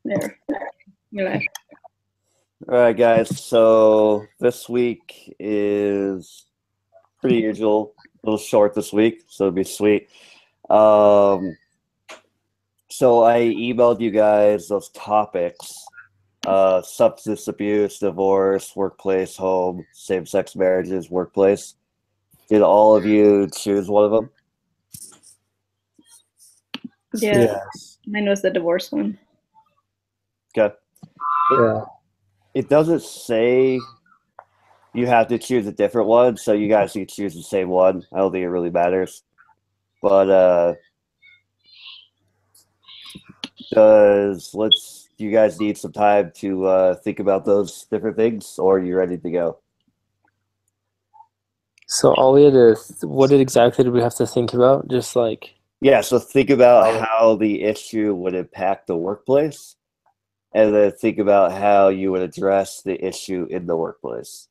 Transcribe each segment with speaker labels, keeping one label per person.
Speaker 1: There. You're live.
Speaker 2: All right, guys. So this week is pretty usual. A little short this week, so it'll be sweet. Um, so I emailed you guys those topics: substance abuse, divorce, workplace, home, same-sex marriages, workplace. Did all of you choose one of them?
Speaker 1: Yeah.
Speaker 3: Yes.
Speaker 1: Mine was the divorce one.
Speaker 2: Okay.
Speaker 3: Yeah.
Speaker 2: It doesn't say you have to choose a different one, so you guys can choose the same one. I don't think it really matters. But do you guys need some time to think about those different things, or are you ready to go?
Speaker 3: So all we had to, what exactly did we have to think about? Just like,
Speaker 2: Yeah, so think about how the issue would impact the workplace, and then think about how you would address the issue in the workplace.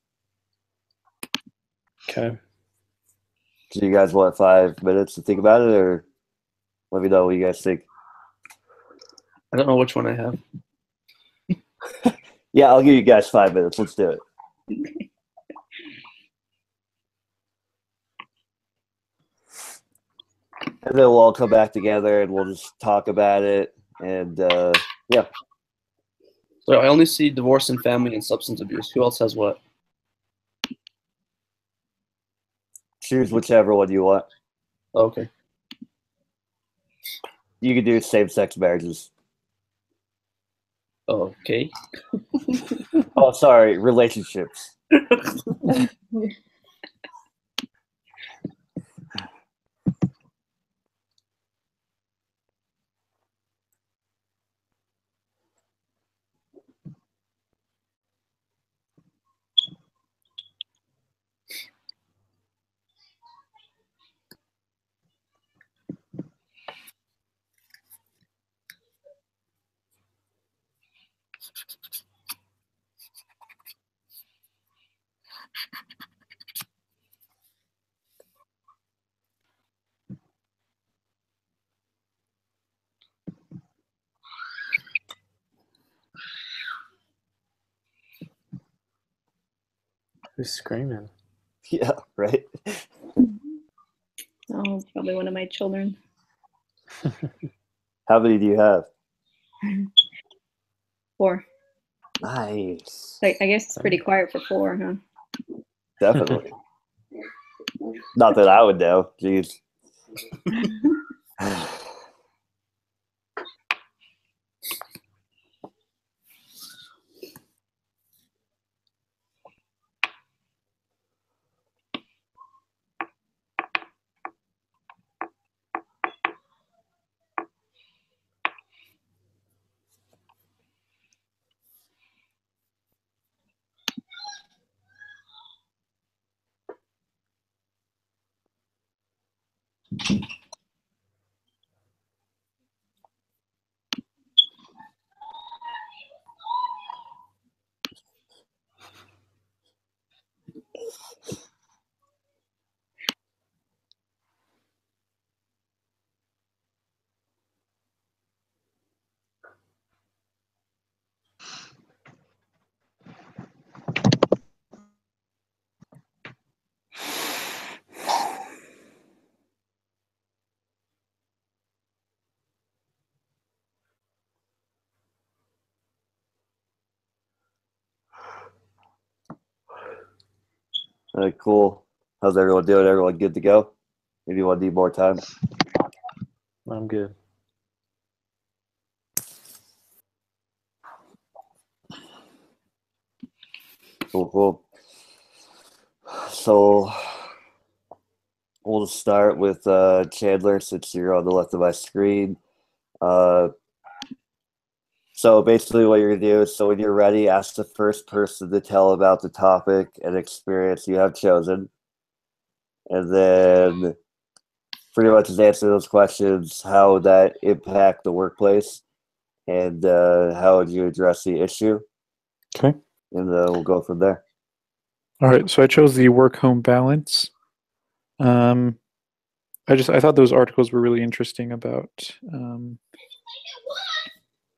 Speaker 3: okay.
Speaker 2: So you guys want 5 minutes to think about it, or let me know what you guys think.
Speaker 4: I don't know which one I have.
Speaker 2: Yeah, I'll give you guys 5 minutes. Let's do it. And then we'll all come back together and we'll just talk about it. And yeah.
Speaker 4: So I only see divorce and family and substance abuse. Who else has what?
Speaker 2: Choose whichever one you want.
Speaker 4: Oh, okay.
Speaker 2: You can do same-sex marriages.
Speaker 4: Okay.
Speaker 2: Oh, sorry, relationships.
Speaker 3: Who's screaming?
Speaker 2: Yeah, right?
Speaker 1: Oh, probably one of my children.
Speaker 2: How many do you have?
Speaker 1: 4.
Speaker 2: Nice.
Speaker 1: I guess it's pretty quiet for 4, huh?
Speaker 2: Definitely. Not that I would know. Jeez. All right, cool. How's everyone doing? Everyone good to go? Maybe you want to need more time?
Speaker 3: I'm good.
Speaker 2: Cool. So we'll just start with Chandler, since you're on the left of my screen. So basically what you're going to do is, so when you're ready, ask the first person to tell about the topic and experience you have chosen. And then pretty much just answer those questions. How would that impact the workplace? And how would you address the issue?
Speaker 5: Okay.
Speaker 2: And we'll go from there.
Speaker 5: All right. So I chose the work-home balance. I thought those articles were really interesting about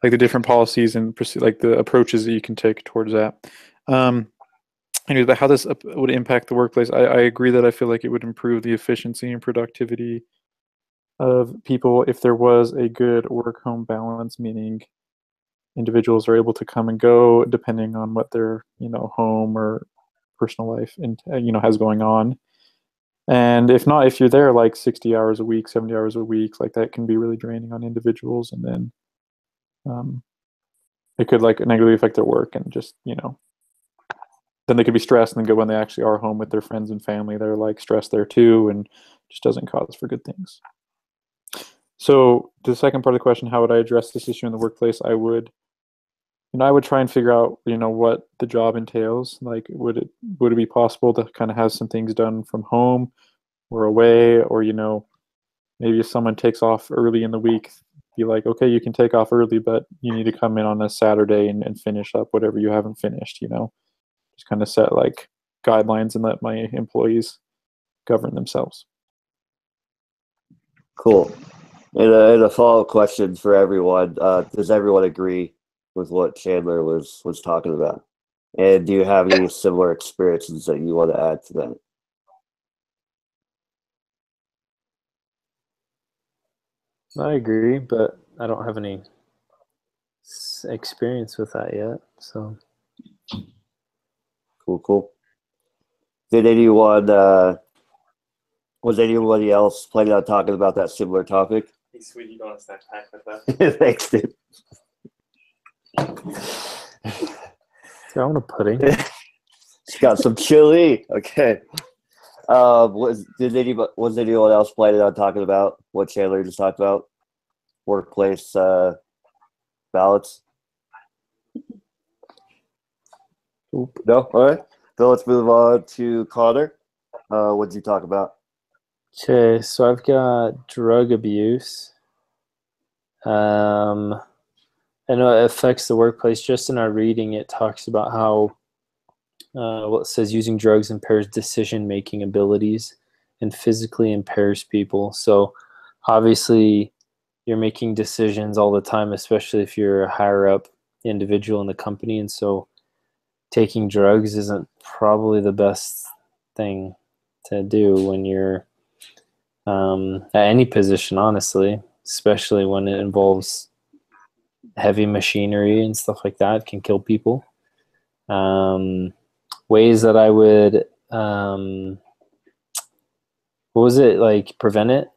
Speaker 5: like the different policies and like the approaches that you can take towards that. Anyways, but how this would impact the workplace, I agree that I feel like it would improve the efficiency and productivity of people if there was a good work-home balance, meaning individuals are able to come and go depending on what their home or personal life and has going on. And if not, if you're there like 60 hours a week, 70 hours a week, like that can be really draining on individuals, and then it could like negatively affect their work, and just then they could be stressed, and then go when they actually are home with their friends and family, they're like stressed there too, and just doesn't cause for good things. So the second part of the question, how would I address this issue in the workplace? I would try and figure out what the job entails. Like would it be possible to kind of have some things done from home or away, or maybe if someone takes off early in the week, be like, okay, you can take off early, but you need to come in on a Saturday and finish up whatever you haven't finished. Just kind of set like guidelines and let my employees govern themselves.
Speaker 2: Cool. And a follow-up question for everyone. Does everyone agree with what Chandler was talking about? And do you have any similar experiences that you want to add to that?
Speaker 3: I agree, but I don't have any experience with that yet. So
Speaker 2: Cool. Did anyone? Was anybody else planning on talking about that similar topic?
Speaker 6: Hey, sweetie, you don't want to snack pack with that?
Speaker 2: Thanks, dude.
Speaker 3: I want a pudding.
Speaker 2: It's got some chili. Okay. Was anyone else planning on talking about what Chandler just talked about? Workplace balance? No? All right. So let's move on to Connor. What did you talk about?
Speaker 3: Okay, so I've got drug abuse. I know it affects the workplace. Just in our reading, it talks about how it says using drugs impairs decision-making abilities and physically impairs people. So obviously you're making decisions all the time, especially if you're a higher up individual in the company. And so taking drugs isn't probably the best thing to do when you're at any position, honestly, especially when it involves heavy machinery and stuff like that. It can kill people. Ways that I would, prevent it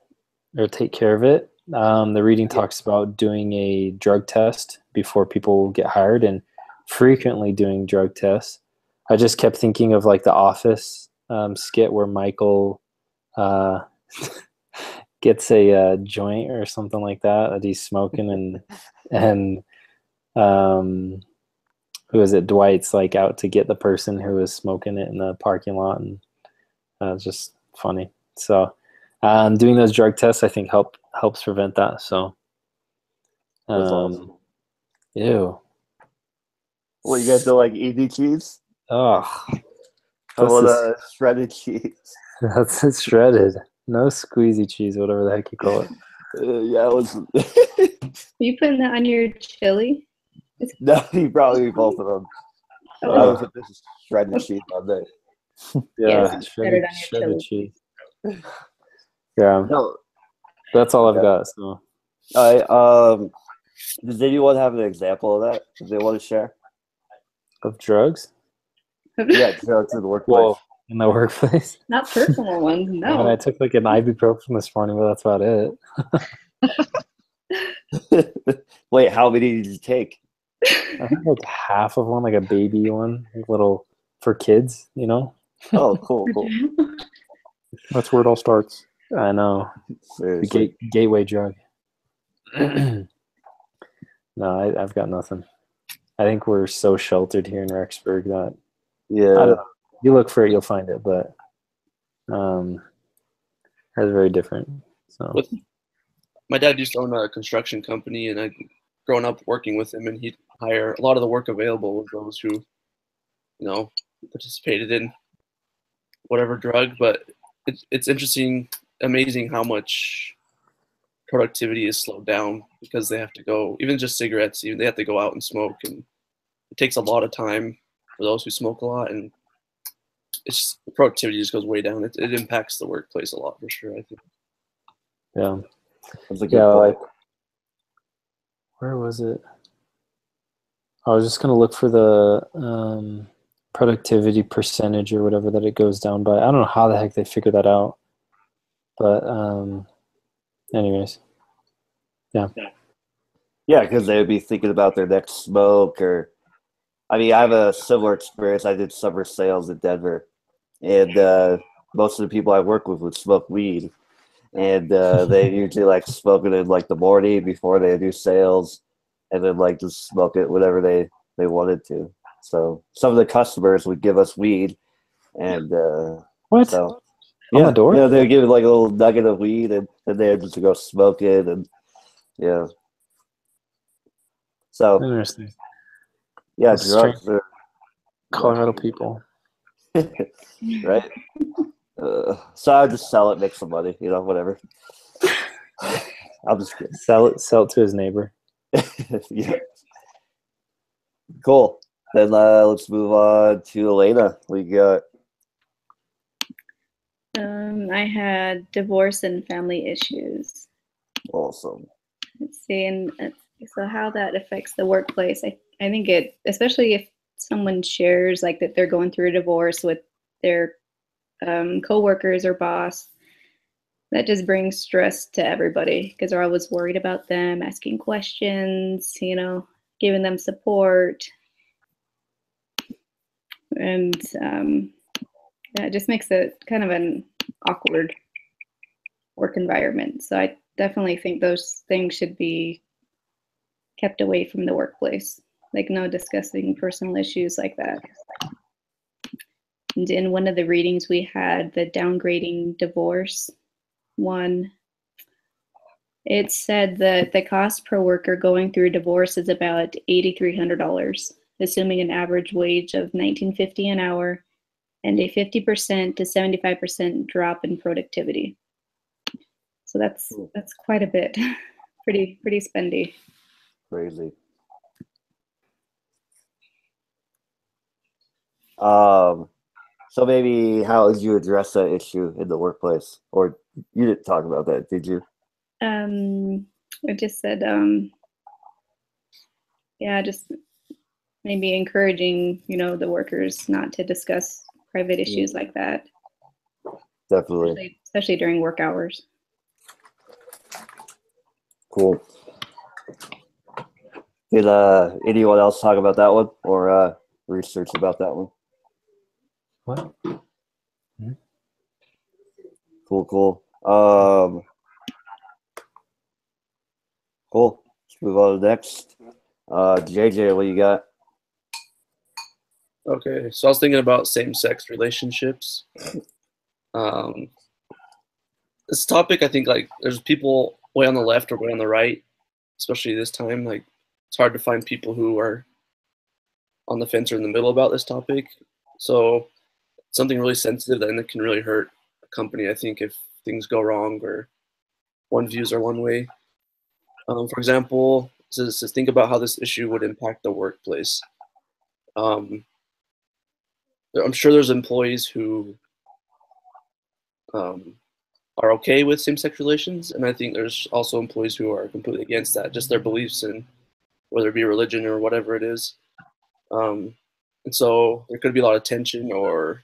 Speaker 3: or take care of it. The reading talks about doing a drug test before people get hired, and frequently doing drug tests. I just kept thinking of like the Office skit where Michael gets a joint or something like that he's smoking, and who is it? Dwight's like out to get the person who was smoking it in the parking lot, and it's just funny. So doing those drug tests, I think, helps prevent that. So
Speaker 2: That's awesome.
Speaker 3: Ew.
Speaker 2: What, you guys don't like easy cheese?
Speaker 3: Oh,
Speaker 2: Shredded cheese.
Speaker 3: that's it, shredded. No squeezy cheese, whatever the heck you call it.
Speaker 2: Yeah, it was.
Speaker 1: Are you putting that on your chili?
Speaker 2: No, you probably both of them. I
Speaker 1: Oh,
Speaker 2: was with this shredded cheese all day.
Speaker 3: Yeah,
Speaker 1: Yes, shredded on your
Speaker 3: shredded
Speaker 1: chili.
Speaker 3: cheese. Yeah,
Speaker 2: No,
Speaker 3: that's all I've
Speaker 2: Okay.
Speaker 3: got. So
Speaker 2: does anyone have an example of that? Does they want to share?
Speaker 3: of drugs?
Speaker 2: Yeah, drugs in the workplace.
Speaker 3: Well, in the workplace.
Speaker 1: Not personal ones,
Speaker 3: I mean,
Speaker 1: no.
Speaker 3: I took like an ibuprofen this morning, but that's about it.
Speaker 2: Wait, how many did you take?
Speaker 3: I think like half of one, like a baby one, like little for kids, you know?
Speaker 2: Oh, cool.
Speaker 5: That's where it all starts.
Speaker 3: I know. The
Speaker 2: Seriously.
Speaker 3: gateway drug. No, I've got nothing. I think we're so sheltered here in Rexburg that I
Speaker 2: Yeah.
Speaker 3: don't know. You look for it, you'll find it, but it's very different. So
Speaker 4: My dad used to own a construction company, and I'd grown up working with him, and he'd hire a lot of the work available with those who, participated in whatever drug. But it's interesting, amazing how much productivity is slowed down because they have to go, even just cigarettes, even they have to go out and smoke, and it takes a lot of time for those who smoke a lot, and it's productivity just goes way down. It impacts the workplace a lot for sure, I think.
Speaker 3: Yeah.
Speaker 2: That's a good
Speaker 3: Yeah,
Speaker 2: point.
Speaker 3: like, where was it? I was just gonna look for the productivity percentage or whatever that it goes down by. I don't know how the heck they figure that out, but anyways, yeah.
Speaker 2: Yeah, because they would be thinking about their next smoke, or I mean, I have a similar experience. I did summer sales in Denver, and most of the people I work with would smoke weed, and they usually like smoke it in like the morning before they do sales, and then like just smoke it whenever they wanted to. So some of the customers would give us weed, and
Speaker 3: What?
Speaker 2: so
Speaker 3: On the door?
Speaker 2: yeah, they would give like a little nugget of weed, and they'd just go smoke it, and yeah. So
Speaker 3: Interesting.
Speaker 2: yeah,
Speaker 3: Those strange
Speaker 2: drugs are
Speaker 3: Colorado people.
Speaker 2: right. So I just sell it, make some money, whatever. I'm just kidding.
Speaker 3: Sell it to his neighbor.
Speaker 2: Yeah. Cool. Then let's move on to Elena. We got
Speaker 1: I had divorce and family issues.
Speaker 2: awesome.
Speaker 1: Let's see, and so how that affects the workplace. I think it, especially if someone shares like that they're going through a divorce with their coworkers or boss, that just brings stress to everybody because they're always worried about them, asking questions, giving them support, and yeah, it just makes it kind of an awkward work environment. So I definitely think those things should be kept away from the workplace, like no discussing personal issues like that. And in one of the readings we had, the downgrading divorce one, it said that the cost per worker going through divorce is about $8,300, assuming an average wage of $19.50 an hour and a 50% to 75% drop in productivity. So that's quite a bit. pretty spendy.
Speaker 2: Crazy. So maybe how did you address that issue in the workplace? Or you didn't talk about that, did you?
Speaker 1: I just said, yeah, just maybe encouraging, the workers not to discuss private issues like that.
Speaker 2: Definitely.
Speaker 1: Especially during work hours.
Speaker 2: Cool. Did anyone else talk about that one or research about that one?
Speaker 3: What?
Speaker 2: Cool. Cool. Let's move on to the next. JJ, what you got?
Speaker 4: Okay, so I was thinking about same-sex relationships. This topic, I think, like, there's people way on the left or way on the right, especially this time. Like, it's hard to find people who are on the fence or in the middle about this topic. So something really sensitive, and it can really hurt a company, I think, if things go wrong or one views are one way. For example, says think about how this issue would impact the workplace. I'm sure there's employees who are okay with same-sex relations, and I think there's also employees who are completely against that, just their beliefs in whether it be religion or whatever it is. And so there could be a lot of tension or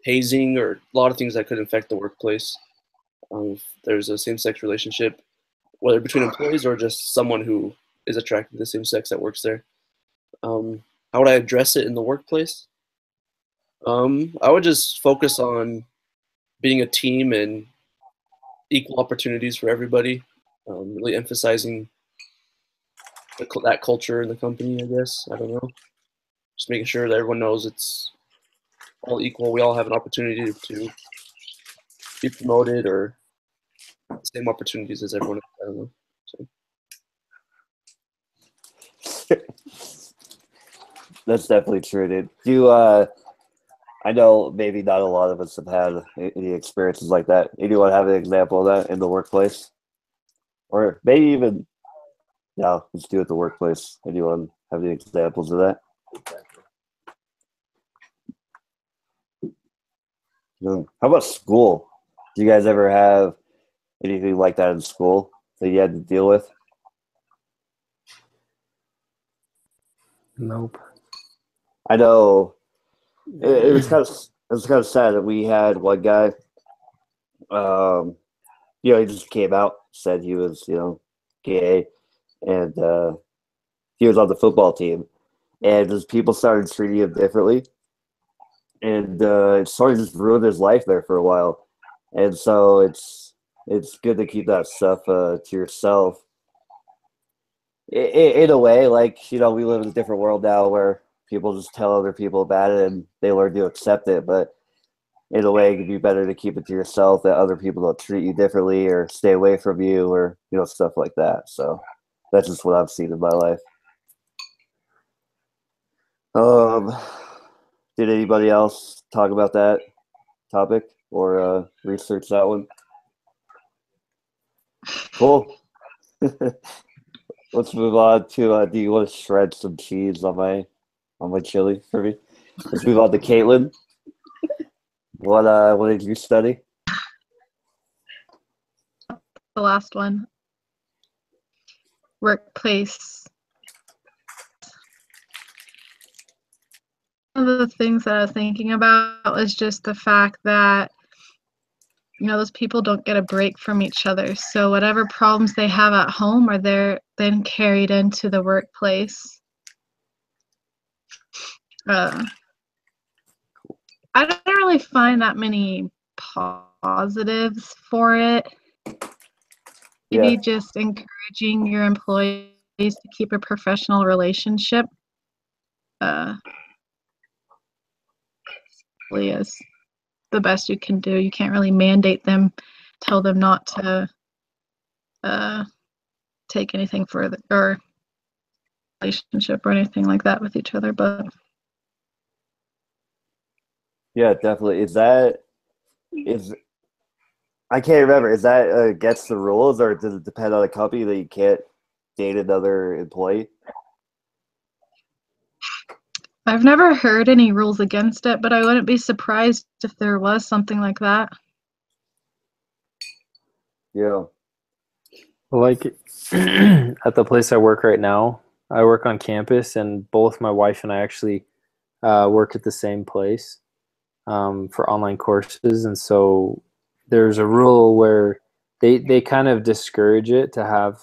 Speaker 4: hazing or a lot of things that could affect the workplace. If there's a same-sex relationship, whether between employees or just someone who is attracted to the same sex that works there. How would I address it in the workplace? I would just focus on being a team and equal opportunities for everybody, really emphasizing that culture in the company, I guess. I don't know. Just making sure that everyone knows it's all equal. We all have an opportunity to be promoted or the same opportunities as everyone else. I don't know. So.
Speaker 2: That's definitely true, dude. I know maybe not a lot of us have had any experiences like that. Anyone have an example of that in the workplace? Or maybe even, no, let's do it at the workplace. Anyone have any examples of that? How about school? Do you guys ever have anything like that in school that you had to deal with?
Speaker 3: Nope.
Speaker 2: I know it was kind of sad that we had one guy. He just came out, said he was, gay, and he was on the football team, and as people started treating him differently, and it sort of just ruined his life there for a while. And so it's good to keep that stuff to yourself. In a way, like, we live in a different world now where people just tell other people about it and they learn to accept it. But in a way, it could be better to keep it to yourself, that other people don't treat you differently or stay away from you or, stuff like that. So that's just what I've seen in my life. Did anybody else talk about that topic or research that one? Cool. Let's move on to. Do you want to shred some cheese on my chili for me? Let's move on to Caitlin. What did you study?
Speaker 7: The last one. Workplace. One of the things that I was thinking about was just the fact that, those people don't get a break from each other. So whatever problems they have at home are then carried into the workplace. I don't really find that many positives for it. Maybe just encouraging your employees to keep a professional relationship is the best you can do. You can't really mandate them, tell them not to take anything further or relationship or anything like that with each other. But
Speaker 2: yeah, definitely. I can't remember. Is that against the rules, or does it depend on the company that you can't date another employee?
Speaker 7: I've never heard any rules against it, but I wouldn't be surprised if there was something like that.
Speaker 2: Yeah.
Speaker 3: Like at the place I work right now, I work on campus, and both my wife and I actually work at the same place for online courses. And so there's a rule where they kind of discourage it to have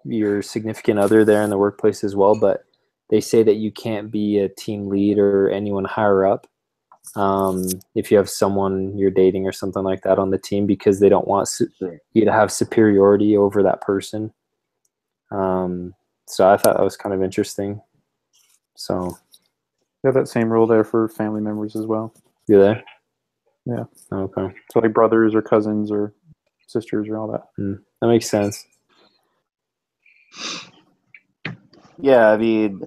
Speaker 3: your significant other there in the workplace as well, but they say that you can't be a team lead or anyone higher up if you have someone you're dating or something like that on the team, because they don't want you to have superiority over that person. So I thought that was kind of interesting. So
Speaker 5: They have that same rule there for family members as well.
Speaker 3: you there?
Speaker 5: Yeah.
Speaker 3: Okay.
Speaker 5: So like brothers or cousins or sisters or all that.
Speaker 3: That makes sense.
Speaker 2: Yeah, I mean,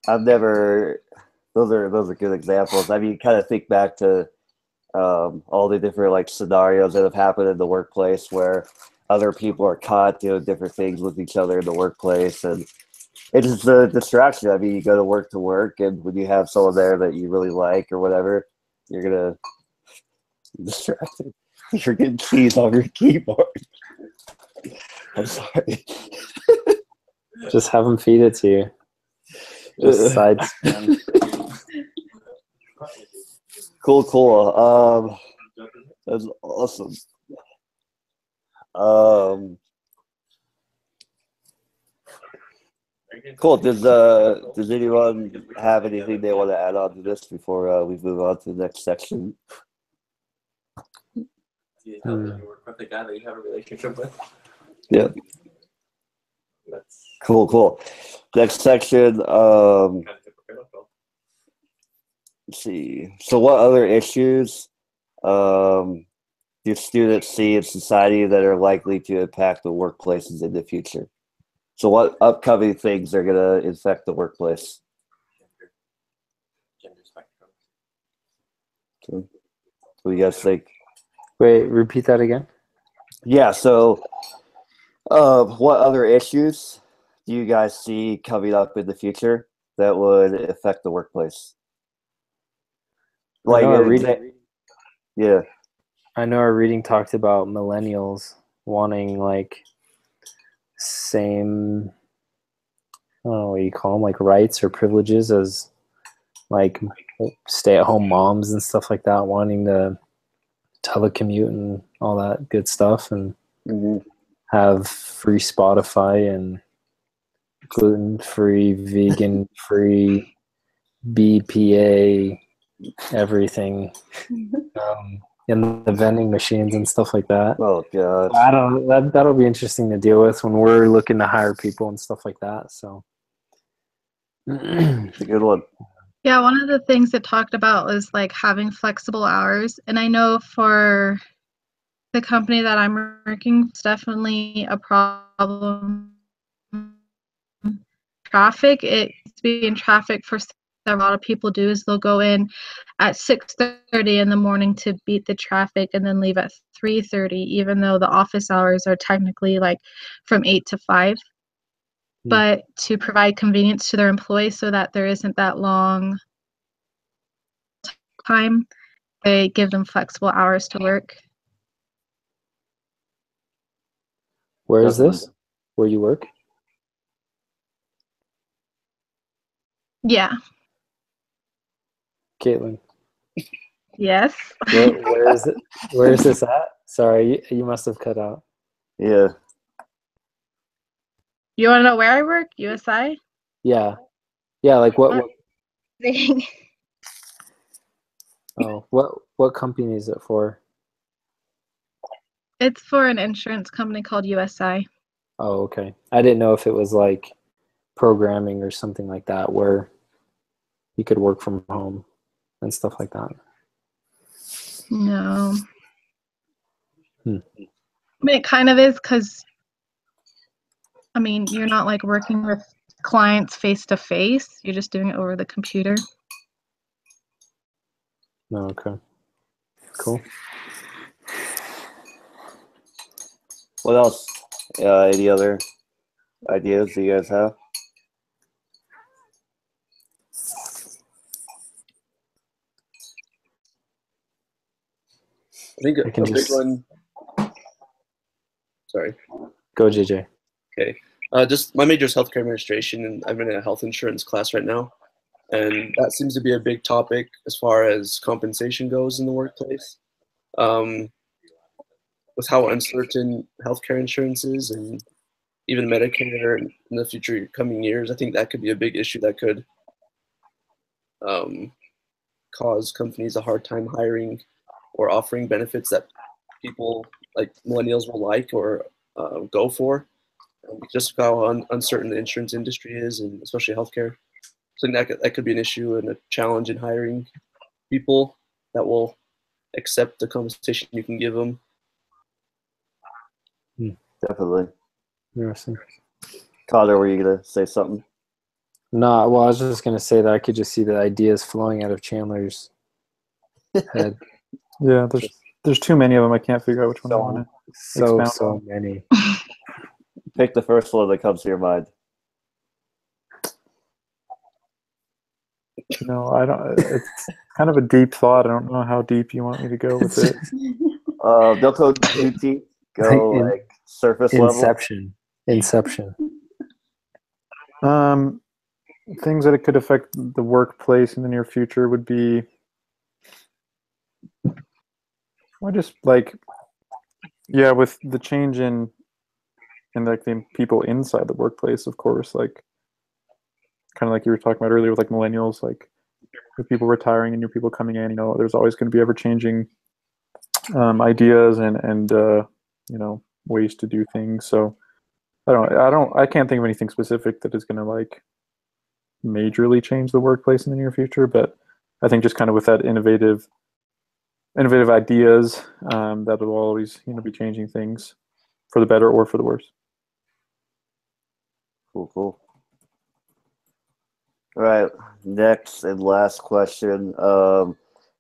Speaker 2: I've never. Those are good examples. I mean, you kind of think back to all the different scenarios that have happened in the workplace where other people are caught doing different things with each other in the workplace, and it's just a distraction. I mean, you go to work, and when you have someone there that you really like or whatever, you're gonna be distracted. You're getting cheese on your keyboard. I'm sorry.
Speaker 3: Just have them feed it to you. Just side spam.
Speaker 2: Cool. That's awesome. Cool. Does anyone have anything they want to add on to this before we move on to the next section?
Speaker 6: Do you tell them you work with a guy that you have a relationship with?
Speaker 2: Yeah.
Speaker 6: That's
Speaker 2: Cool. Next section.
Speaker 6: kind of hypocritical.
Speaker 2: Let's see. So, what other issues do students see in society that are likely to impact the workplaces in the future? So, what upcoming things are going to affect the workplace?
Speaker 6: Gender spectrum.
Speaker 2: So, what do you guys think?
Speaker 3: Wait, repeat that again.
Speaker 2: Yeah, so what other issues do you guys see coming up in the future that would affect the workplace?
Speaker 3: I know our
Speaker 2: yeah.
Speaker 3: I know our reading talked about millennials wanting like same, I don't know what you call them, like rights or privileges as like stay-at-home moms and stuff like that, wanting to telecommute and all that good stuff, and have free Spotify and gluten-free, vegan-free, BPA, everything, in the vending machines and stuff like that.
Speaker 2: Oh god.
Speaker 3: I don't. That'll be interesting to deal with when we're looking to hire people and stuff like that. So,
Speaker 2: It's a good one.
Speaker 7: Yeah, one of the things it talked about was like having flexible hours. And I know for the company that I'm working, it's definitely a problem. Traffic, it used to be in traffic for a lot of people do is they'll go in at 6:30 in the morning to beat the traffic and then leave at 3:30, even though the office hours are technically like from 8 to 5. But to provide convenience to their employees so that there isn't that long time, they give them flexible hours to work.
Speaker 3: where is this? Where you work?
Speaker 7: Yeah.
Speaker 3: Caitlin.
Speaker 7: Yes.
Speaker 3: Where is it? Where is this at? Sorry, you must have cut out.
Speaker 2: Yeah.
Speaker 7: You want to know where I work? USI?
Speaker 3: Yeah, like what
Speaker 7: Thing.
Speaker 3: oh, what company is it for?
Speaker 7: It's for an insurance company called USI.
Speaker 3: Oh, okay. I didn't know if it was like programming or something like that where you could work from home and stuff like that.
Speaker 7: No. I mean, it kind of is because, I mean, you're not like working with clients face to face. You're just doing it over the computer.
Speaker 3: Oh, okay. Cool.
Speaker 2: What else? Any other ideas you guys have?
Speaker 4: I think a big
Speaker 3: just
Speaker 4: one. Sorry.
Speaker 3: go, JJ.
Speaker 4: Okay. Just my major is healthcare administration, and I'm in a health insurance class right now, and that seems to be a big topic as far as compensation goes in the workplace. With how uncertain healthcare insurance is, and even Medicare in the future coming years, I think that could be a big issue that could cause companies a hard time hiring or offering benefits that people like millennials will like or go for. Just how uncertain the insurance industry is, and especially healthcare. So that could be an issue and a challenge in hiring people that will accept the compensation you can give them.
Speaker 2: Definitely.
Speaker 3: Interesting.
Speaker 2: Connor, were you gonna say something?
Speaker 3: No, well, I was just gonna say that I could just see the ideas flowing out of Chandler's head.
Speaker 5: Yeah, there's too many of them. I can't figure out which one I want to expound
Speaker 3: So
Speaker 5: on.
Speaker 3: many.
Speaker 2: Pick the first one that comes to your mind.
Speaker 5: No, I don't. It's kind of a deep thought. I don't know how deep you want me to go with it.
Speaker 2: Don't go too deep. Go like surface
Speaker 3: Inception. Things
Speaker 5: that it could affect the workplace in the near future would be, well, just like, yeah, with the change in like the people inside the workplace, of course, like kind of like you were talking about earlier with like millennials, like with people retiring and new people coming in, there's always going to be ever changing ideas and ways to do things. So I can't think of anything specific that is going to like majorly change the workplace in the near future, but I think just kind of with that innovative ideas, that will always be changing things for the better or for the worse.
Speaker 2: Cool. All right, next and last question.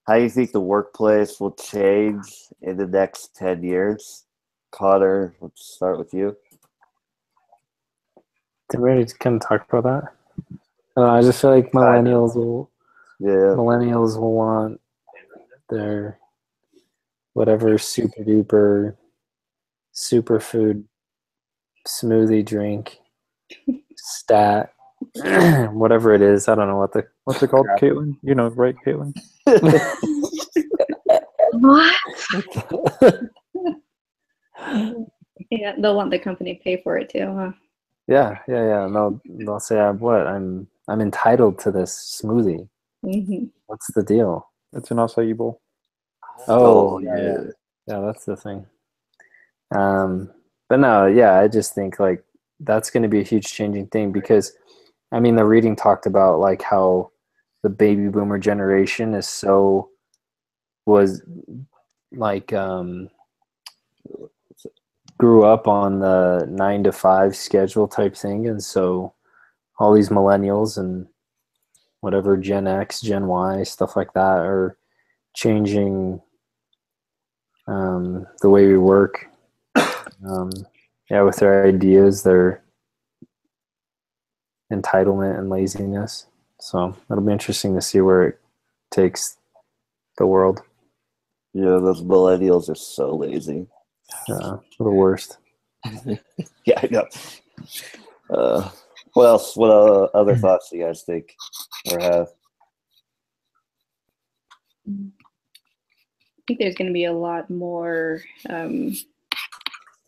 Speaker 2: How do you think the workplace will change in the next 10 years? Connor, let's start with you.
Speaker 3: Did we already kind of talk about that? I just feel like millennials will want their whatever super duper superfood smoothie drink stat whatever it is. I don't know
Speaker 5: What's it called, Caitlin? You know, right, Caitlin?
Speaker 7: What?
Speaker 1: Yeah, they'll want the company to pay for it too, huh?
Speaker 3: Yeah. And they'll say, I'm entitled to this smoothie.
Speaker 1: Mm-hmm.
Speaker 3: What's the deal?
Speaker 5: It's an acai bowl.
Speaker 3: Oh, yeah, that's the thing. But no, yeah, I just think like that's going to be a huge changing thing because, I mean, the reading talked about like how the baby boomer generation was like grew up on the 9 to 5 schedule type thing, and so all these millennials and whatever Gen X, Gen Y, stuff like that are changing the way we work. With their ideas, their entitlement and laziness. So it'll be interesting to see where it takes the world.
Speaker 2: Yeah, those millennials are so lazy.
Speaker 3: The worst.
Speaker 2: Yeah, I know. What else? What other thoughts do you guys think or have?
Speaker 1: I think there's going to be a lot more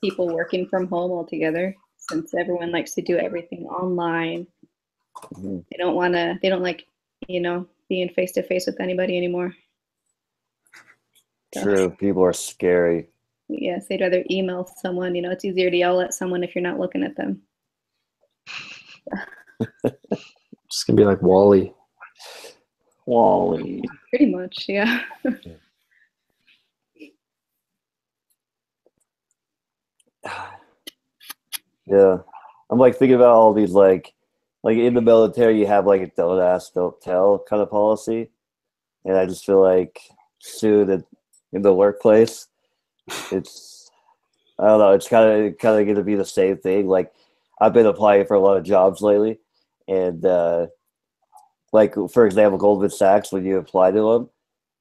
Speaker 1: people working from home altogether since everyone likes to do everything online.
Speaker 2: Mm-hmm.
Speaker 1: They don't like, being face to face with anybody anymore.
Speaker 2: True. People are scary.
Speaker 1: Yes, they'd rather email someone. It's easier to yell at someone if you're not looking at them.
Speaker 3: It's going to be like Wall-E.
Speaker 2: Wall-E.
Speaker 1: Pretty much, yeah.
Speaker 2: Yeah. I'm like thinking about all these like in the military you have like a don't ask, don't tell kind of policy. And I just feel like soon in the workplace, it's I don't know, it's kind of gonna be the same thing. Like I've been applying for a lot of jobs lately, and like for example, Goldman Sachs, when you apply to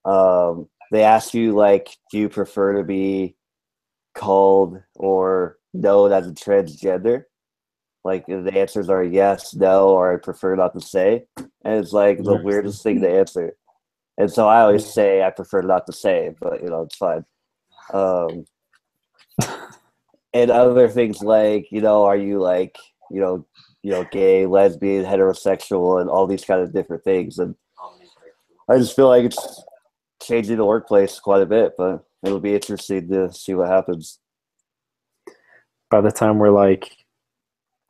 Speaker 2: them, they ask you like, do you prefer to be called or known as a transgender? Like the answers are yes, no, or I prefer not to say. And it's like the weirdest thing to answer. And so I always say I prefer not to say, but it's fine. And other things like, are you like, gay, lesbian, heterosexual, and all these kind of different things. And I just feel like it's changing the workplace quite a bit, but it'll be interesting to see what happens.
Speaker 3: By the time we're like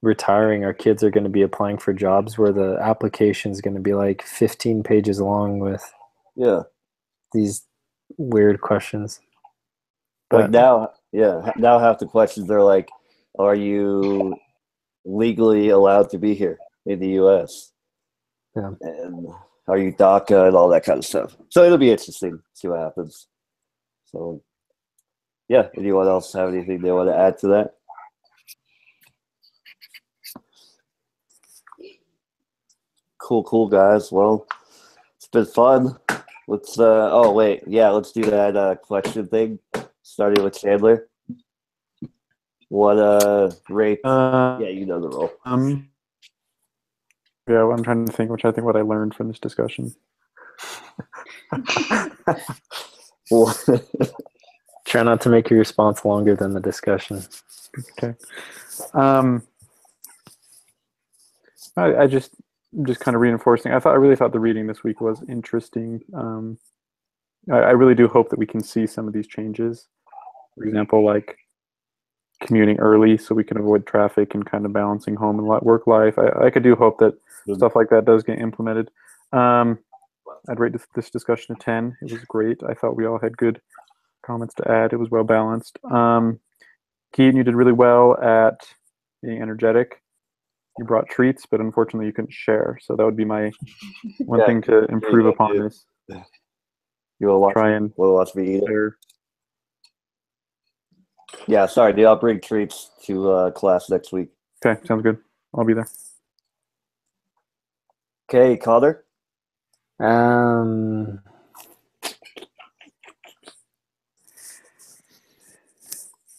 Speaker 3: retiring, our kids are going to be applying for jobs where the application is going to be like 15 pages long with these weird questions.
Speaker 2: But like now half the questions are like, are you legally allowed to be here in the U.S.?
Speaker 3: Yeah.
Speaker 2: And are you DACA and all that kind of stuff? So it'll be interesting to see what happens. So yeah, anyone else have anything they want to add to that? Cool guys. Well, it's been fun. Let's let's do that question thing, starting with Chandler. What rate? You know the role.
Speaker 5: I'm trying to think what I learned from this discussion.
Speaker 3: Try not to make your response longer than the discussion.
Speaker 5: Okay. I just kind of reinforcing. I really thought the reading this week was interesting. I really do hope that we can see some of these changes. For example, like commuting early so we can avoid traffic and kind of balancing home and work life. I could do hope that stuff like that does get implemented. I'd rate this discussion a 10. It was great. I thought we all had good comments to add. It was well balanced. Keaton, you did really well at being energetic. You brought treats, but unfortunately you couldn't share. So that would be my one thing to improve upon this.
Speaker 2: You will watch.
Speaker 5: Try and
Speaker 2: Will watch me eat it.
Speaker 5: there.
Speaker 2: Yeah, sorry, dude. I'll bring treats to class next week.
Speaker 5: Okay, sounds good. I'll be there.
Speaker 2: Okay, Connor.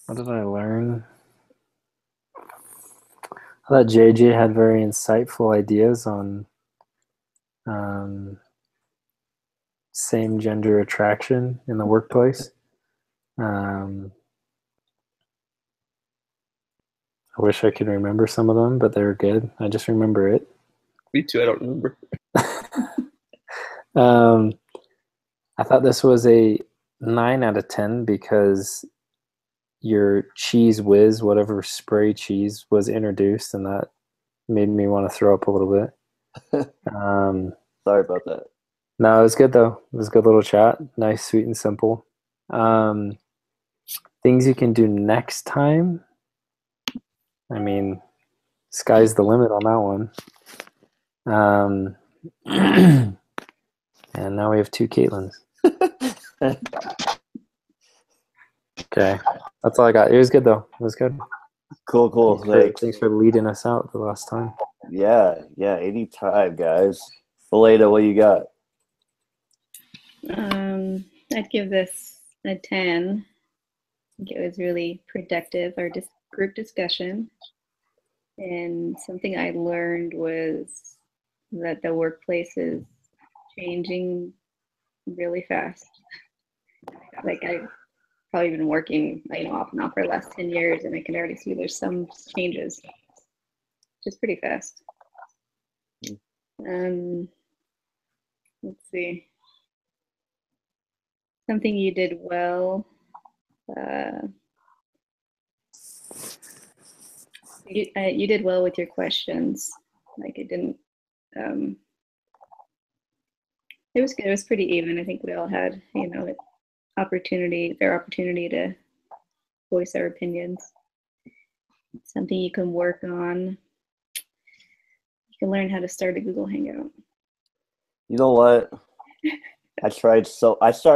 Speaker 3: What did I learn? I thought JJ had very insightful ideas on same gender attraction in the workplace. I wish I could remember some of them, but they were good. I just remember it.
Speaker 4: Me too. I don't remember.
Speaker 3: I thought this was a 9 out of 10 because your cheese whiz, whatever spray cheese, was introduced, and that made me want to throw up a little bit.
Speaker 2: Sorry about that.
Speaker 3: No, it was good though. It was a good little chat. Nice, sweet, and simple. Things you can do next time. I mean, sky's the limit on that one. And now we have 2 Caitlins. Okay, that's all I got. It was good though. It was good.
Speaker 2: Cool.
Speaker 3: Thanks for leading us out the last time.
Speaker 2: Yeah. Anytime, guys. Beleda, what you got?
Speaker 1: I'd give this a 10. I think it was really productive, our group discussion. And something I learned was that the workplace is changing really fast. Like I've probably been working, off and on for the last 10 years, and I can already see there's some changes, just pretty fast. Let's see. Something you did well. You did well with your questions. Like it didn't. It was good. It was pretty even. I think we all had, their opportunity to voice our opinions. Something you can work on. You can learn how to start a Google Hangout.
Speaker 2: You know what? I started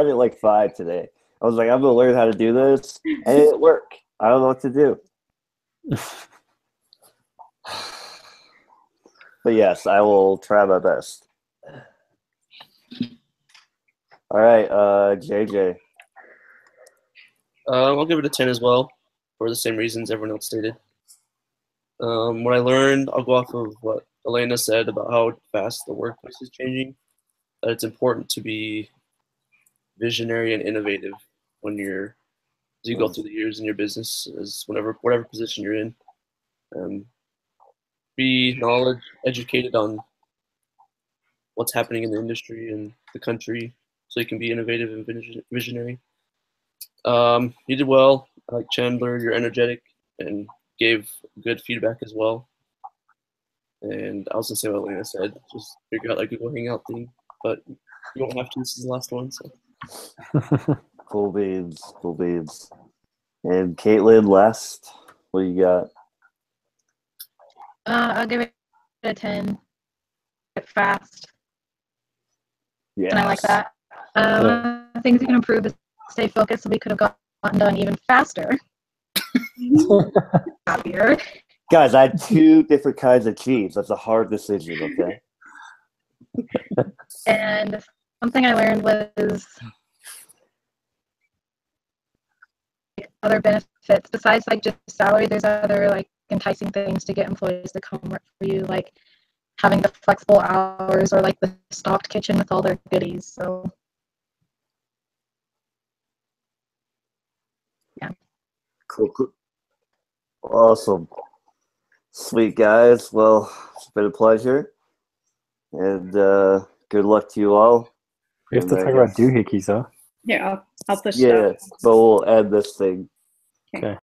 Speaker 2: at like 5 today. I was like, I'm gonna learn how to do this, and it worked. I don't know what to do. But yes, I will try my best. All right, JJ.
Speaker 4: I'll give it a 10 as well, for the same reasons everyone else stated. What I learned, I'll go off of what Elena said about how fast the workplace is changing. That it's important to be visionary and innovative as you go through the years in your business, as whatever position you're in. Be educated on what's happening in the industry and the country, so you can be innovative and visionary. You did well. I like Chandler. You're energetic and gave good feedback as well. And I was gonna say what Elena said. Just figure out like Google Hangout thing, but you don't have to. This is the last one, so.
Speaker 2: Cool beans. And Caitlin, last. What do you got?
Speaker 7: I'll give it a 10. Fast.
Speaker 2: Yeah.
Speaker 7: And I like that. Things you can improve is stay focused, so we could have gotten done even faster. Happier.
Speaker 2: Guys, I had 2 different kinds of cheese. That's a hard decision, okay?
Speaker 7: And something I learned was other benefits besides like just salary. There's other like enticing things to get employees to come work for you, like having the flexible hours or like the stocked kitchen with all their goodies. So yeah.
Speaker 2: Cool. Awesome. Sweet, guys. Well, it's been a pleasure. And good luck to you all.
Speaker 3: We have to talk about doohickeys, huh?
Speaker 1: Here, I'll push
Speaker 2: Yeah,
Speaker 1: stop.
Speaker 2: but we'll end this thing.
Speaker 3: Okay.